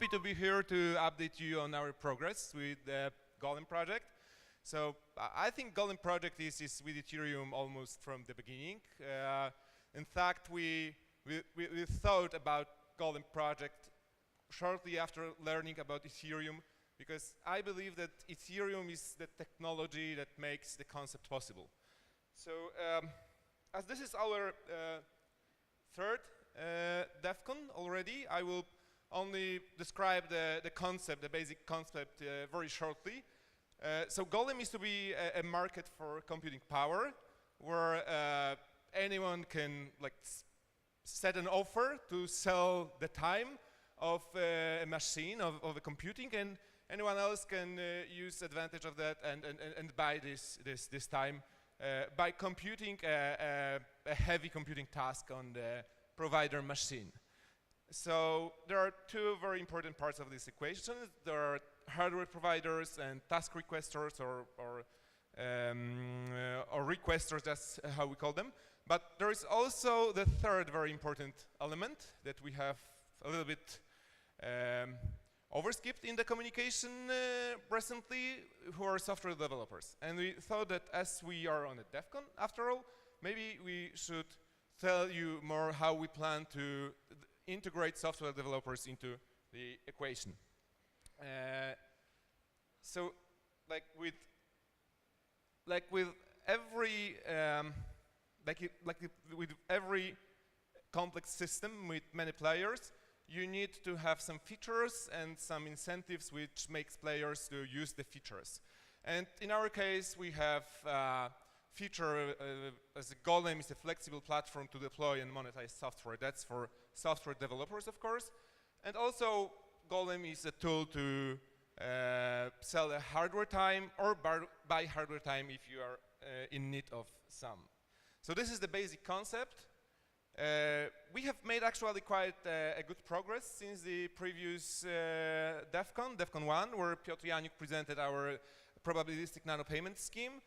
happy to be here to update you on our progress with the Golem project. So I think Golem project is with Ethereum almost from the beginning. In fact, we thought about Golem project shortly after learning about Ethereum, because I believe that Ethereum is the technology that makes the concept possible. So as this is our third DEF CON already, I will only describe the concept, the basic concept, very shortly. So Golem is to be a market for computing power, where anyone can set an offer to sell the time of a machine, of a computing, and anyone else can use advantage of that and buy this time by computing a heavy computing task on the provider machine. So there are two very important parts of this equation. There are hardware providers and task requesters, or requesters, that's how we call them. But there is also the third very important element that we have a little bit overskipped in the communication recently, who are software developers. And we thought that as we are on a DEF CON, after all, maybe we should tell you more how we plan to integrate software developers into the equation. So, with every complex system with many players, you need to have some features and some incentives which makes players to use the features. And in our case, we have feature as a Golem is a flexible platform to deploy and monetize software. That's for software developers, of course. And also, Golem is a tool to sell a hardware time or buy hardware time if you are in need of some. So this is the basic concept. We have made actually quite a good progress since the previous DEF CON 1, where Piotr Janiuk presented our probabilistic nanopayment scheme.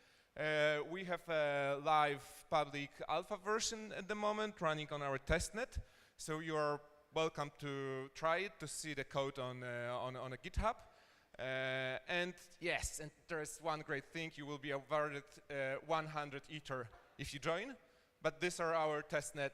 We have a live public alpha version at the moment running on our testnet. So you are welcome to try it, to see the code on a GitHub. And yes, and there's one great thing, you will be awarded 100 Ether if you join. But these are our testnet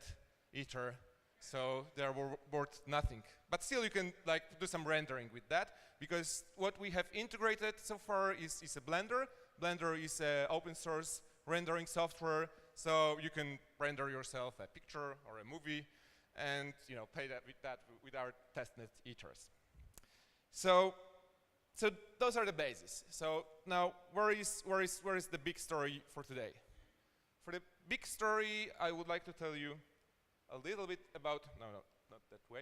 Ether, so they're worth nothing. But still you can do some rendering with that, because what we have integrated so far is a Blender. Blender is open source rendering software, so you can render yourself a picture or a movie and pay that with our testnet Ethers. So those are the bases. So now where is the big story for today? For the big story, I would like to tell you a little bit about not that way.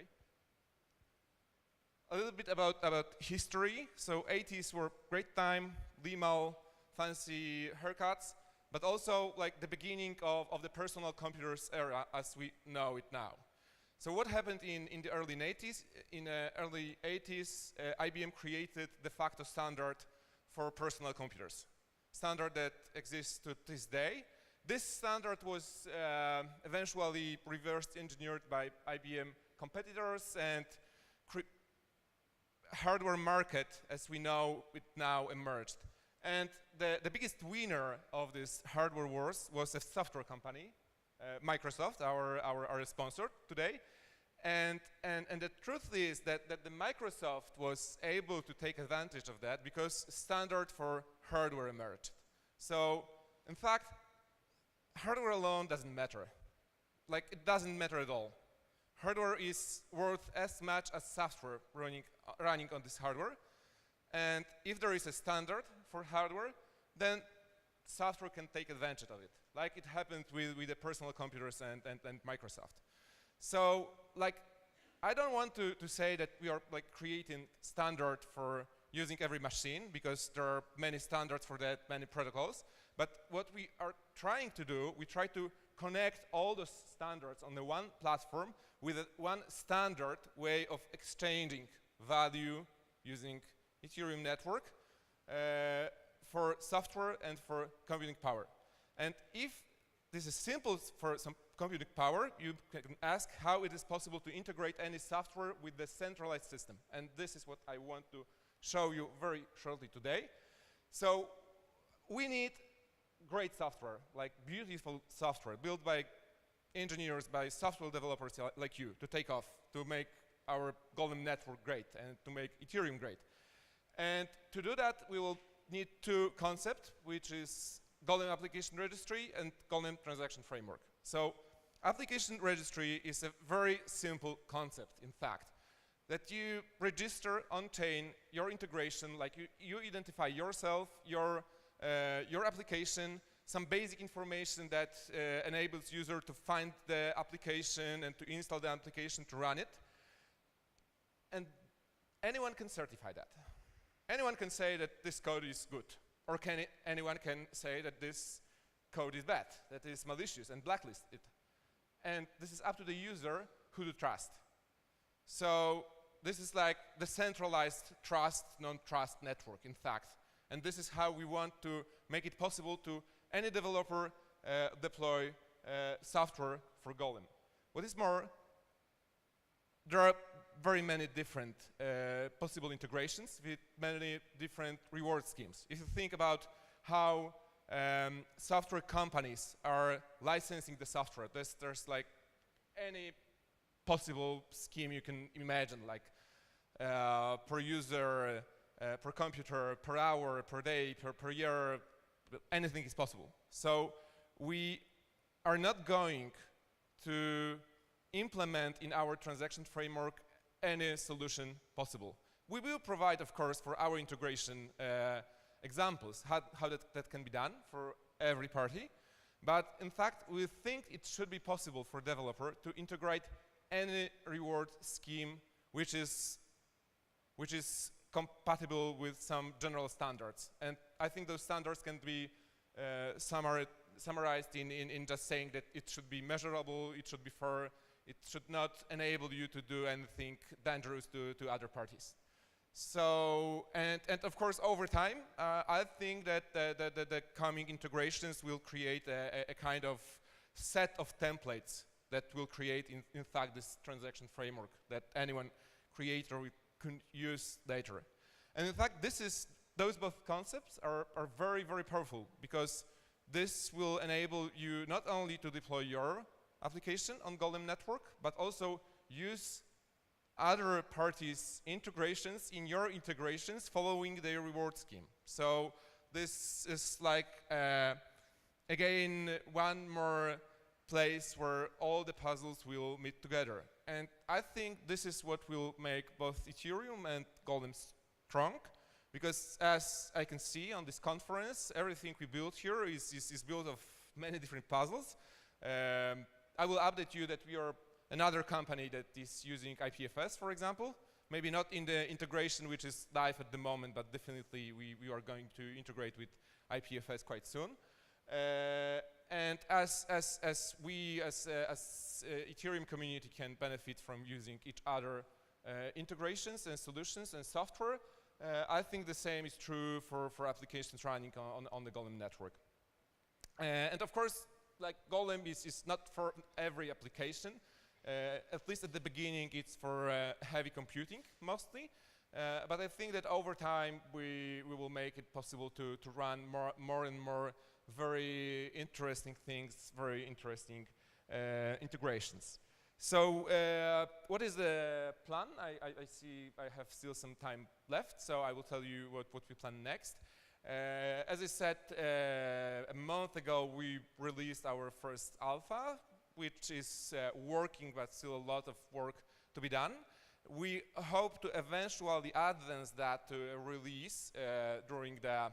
A little bit about history. So 80s were great time, limo, fancy haircuts, but also the beginning of the personal computers era as we know it now. So what happened in the early 80s? In the early 80s, IBM created de facto standard for personal computers, standard that exists to this day. This standard was eventually reverse engineered by IBM competitors, and hardware market, as we know it now, emerged. And the biggest winner of this hardware wars was a software company, Microsoft, our sponsor today. And the truth is that the Microsoft was able to take advantage of that because standard for hardware emerged. So in fact, hardware alone doesn't matter. It doesn't matter at all. Hardware is worth as much as software running on this hardware. And if there is a standard for hardware, then software can take advantage of it, like it happened with the personal computers and Microsoft. So I don't want to say that we are creating standard for using every machine, because there are many standards for that, many protocols. But what we are trying to do, we try to connect all those standards on the one platform with one standard way of exchanging value using Ethereum network for software and for computing power. And if this is simple for some computing power, you can ask how it is possible to integrate any software with the centralized system. And this is what I want to show you very shortly today. So we need great software, like beautiful software built by engineers, by software developers like you, to take off, to make our Golem network great and to make Ethereum great. And to do that, we will need two concepts, which is Golem application registry and Golem transaction framework. So application registry is a very simple concept, in fact, that you register on chain your integration, like you identify yourself, your application, some basic information that enables user to find the application and to install the application to run it. And anyone can certify that. Anyone can say that this code is good, or anyone can say that this code is bad, that is malicious, and blacklist it. And this is up to the user who to trust. So this is like the centralized trust, non-trust network, in fact. And this is how we want to make it possible to any developer deploy software for Golem. What is more, there are very many different possible integrations with many different reward schemes. If you think about how software companies are licensing the software, there's like any possible scheme you can imagine, like per user, per computer, per hour, per day, per year, anything is possible. So we are not going to implement in our transaction framework any solution possible. We will provide, of course, for our integration examples, how that can be done for every party. But in fact, we think it should be possible for developer to integrate any reward scheme which is compatible with some general standards. And I think those standards can be summarized in just saying that it should be measurable, it should be fair, it should not enable you to do anything dangerous to other parties. So, and of course, over time, I think that the coming integrations will create a kind of set of templates that will create, in fact, this transaction framework that anyone creator can use later. And in fact, those both concepts are very, very powerful, because this will enable you not only to deploy your application on Golem network, but also use other parties' integrations in your integrations following their reward scheme. So this is like, again, one more place where all the puzzles will meet together. And I think this is what will make both Ethereum and Golem strong, because as I can see on this conference, everything we built here is built of many different puzzles. I will update you that we are another company that is using IPFS, for example. Maybe not in the integration which is live at the moment, but definitely we are going to integrate with IPFS quite soon. And as we, as Ethereum community, can benefit from using each other integrations and solutions and software, I think the same is true for applications running on the Golem network. And of course, like Golem is not for every application. At least at the beginning, it's for heavy computing mostly. But I think that over time, we will make it possible to run more and more very interesting things, very interesting integrations. So what is the plan? I see I have still some time left, so I will tell you what we plan next. As I said, a month ago, we released our first alpha, which is working, but still a lot of work to be done. We hope to eventually advance that to a release during the,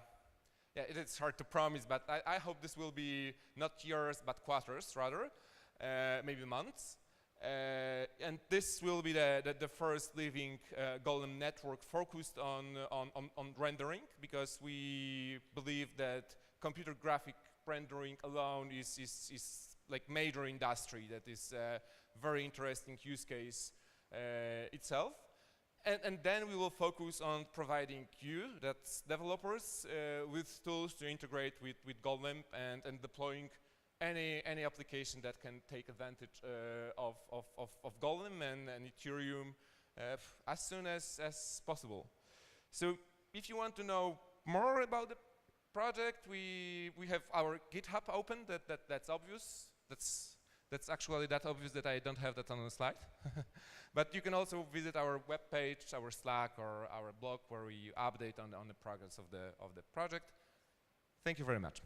it is hard to promise, but I hope this will be not years, but quarters rather, maybe months. And this will be the first living Golem network focused on rendering, because we believe that computer graphic rendering alone is like major industry that is a very interesting use case itself. And then we will focus on providing you, that's developers, with tools to integrate with Golem and deploying any application that can take advantage of Golem and Ethereum as soon as possible. So if you want to know more about the project, we have our GitHub open. That's obvious. That's actually that obvious that I don't have that on the slide. But you can also visit our webpage, our Slack, or our blog, where we update on the progress of the project. Thank you very much.